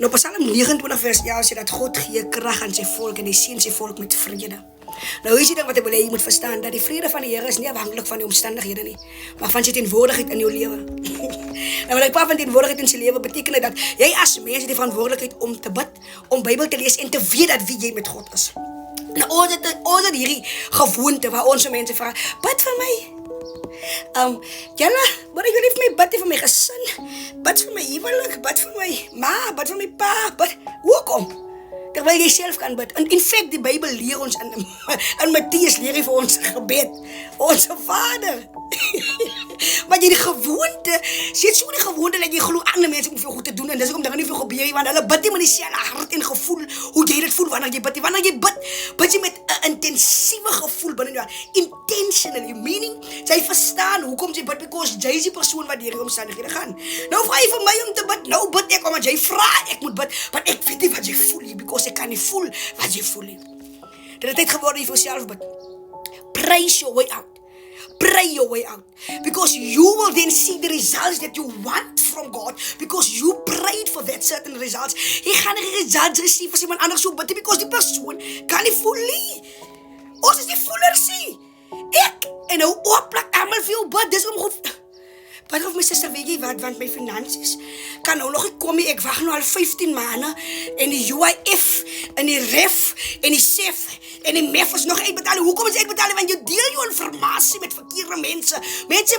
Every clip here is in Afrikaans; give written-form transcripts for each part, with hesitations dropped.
Nou Psalm 29 vers 11 sê dat God gee krag aan sy volk en hy seën sy volk met vrede. Nou is die ding wat ek wil hê jy moet verstaan, dat die vrede van die Here is nie afhanklik van die omstandighede nie, maar van sy teenwoordigheid in jou lewe. Nou wanneer ek praat van teenwoordigheid in sy lewe, beteken dit dat jy as mens die verantwoordelikheid om te bid, om Bybel te lees en te weet dat wie jy met God is. Nou ons het hierdie gewoonte waar ons mense vra, bid vir my. Julle, wat ek wil vir my bid vir my gesin, bid vir my huwelik, bid vir my ma, bid vir my pa, bid. Hoekom? Terwyl jy self kan bid. In fact, die Bybel leer ons in Matteus leer hy vir ons gebed. Ons Vader. Maar jy die gewoonte, sê so die gewoonte dat jy glo ander mense om vir jou goed te doen en dis hoekom dinge nie vir jou gebeur nie, want hulle bid nie met dieselfde hart en gevoel hoe jy dit voel wanneer jy bid. Wanneer jy bid jy met 'n intensiewe gevoel binne jou. Intentionally, meaning jy verstaan hoekom jy bid, because jy is die persoon wat deur die omstandighede gaan. Nou vra jy vir my om te bid, nou bid ek omdat jy vra ek moet bid, want ek weet nie wat jy voel nie, because ek kan nie voel wat jy voel nie. Dit het tyd geword jy vir jouself bid. Praise your way out. Pray your way out, because you will then see the results that you want from God, because you prayed for that certain results. Jy gaan die results receive as iemand anders so bid, because die persoon kan nie voel nie. Ons is die voelers nie. Ek en nou oopplak almal vir jou bid, dis om goed. Wat of my suster, weet jy wat, want my finansies kan nou nog nie kom nie, ek wag nou al 15 maande, en die UIF, en die REF, en die SEF, en die MEF is nog uitbetaling. Hoekom is uitbetaling? Want jy deel jou informatie met verkeerde mense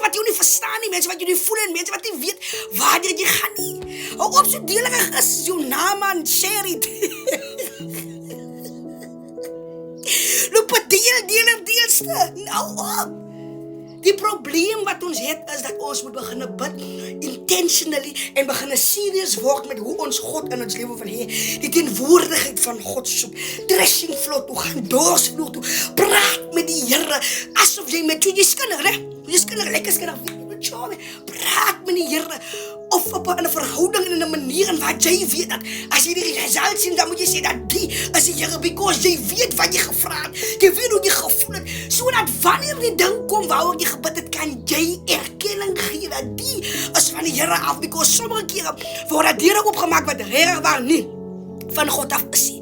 wat jy nie verstaan nie, mense wat jy nie voel, en mense wat nie weet waar jy gaan nie. Hou op, so deelig is jou naam aan, share it. Loop, deelste, nou op. Die probleem wat ons het is dat ons moet begin bid intentionally en begin serious word met hoe ons God in ons lewe wil hê. Die teenwoordigheid van God soek. Dressing floor toe gaan, doorsvloer toe. Praat met die Here asof jy met jy skinder, né? Jy skinder, lekker skinder. Praat met die Here of op 'n verhouding en in 'n manier en wat jy weet dat as jy die result sien, dan moet jy sê dat die is die Here, because jy weet wat jy gevra het. Jy weet hoe jy gevoel het, sodat wanneer die ding kom waaroor jy gebid het, kan jy erkenning gee dat die is van die Here af, because sommige kere word dat deure opgemaak wat regtig waar nie van God af is nie.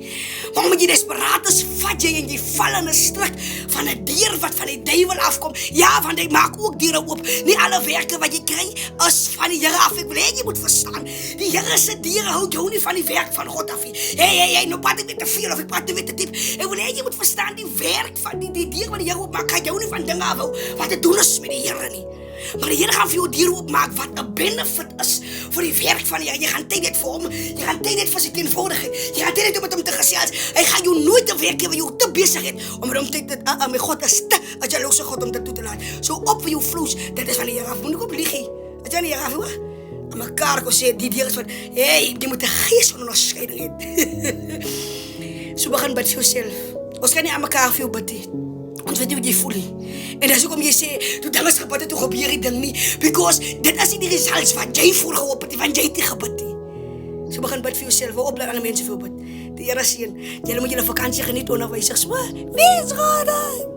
Maar omdat jy desperaat is, vat jy en jy val in 'n struik van 'n deur wat van die duiwel afkom. Ja, want hy maak ook deure oop. Nie alle werke wat jy kry is van die Here af. Ek wil hê jy moet verstaan. Die Here se deure hou jou nie van die werk van God af nie. Hey, nou praat ek net te veel of ek praat net te diep. Ek wil hê jy moet verstaan die werk van die deur wat die Here oopmaak, kan jou nie van dinge afhou wat te doen is met die Here nie. Maar die Here gaan vir jou deur oopmaak wat 'n benefit is vir die werk van die Here. Jy gaan tyd net vir hom, jy gaan tyd net vir sy teenwoordigheid, jy gaan tyd net om met hom te gesels. Hy gaan jou nooit te werk gee waar jy te besig het om met hom tyd te my God is te 'n jalouse God om dit toe te laat. So op vir jou vloes, dit is van die Here af. Moet ek op lieg. Is jy nie Here af hoor? En mekaar kon sê die deur is van, hey, jy moet 'n gees van onderskeiding hê. So begin bid vir jouself. Ons kan nie aan mekaar vir jou bid nie. Ons weet nie wat jy voel nie. En dis hoekom jy sê, toe dinge gebid het, toe gebeur die ding nie. Because dit is nie die results wat jy voel gehoop het, want jy het nie gebid nie. So begin bid vir jouself, op laat ander mense vir jou bid. Die Here seën. Julle moet julle vakansie geniet onderwysig. So, wees God.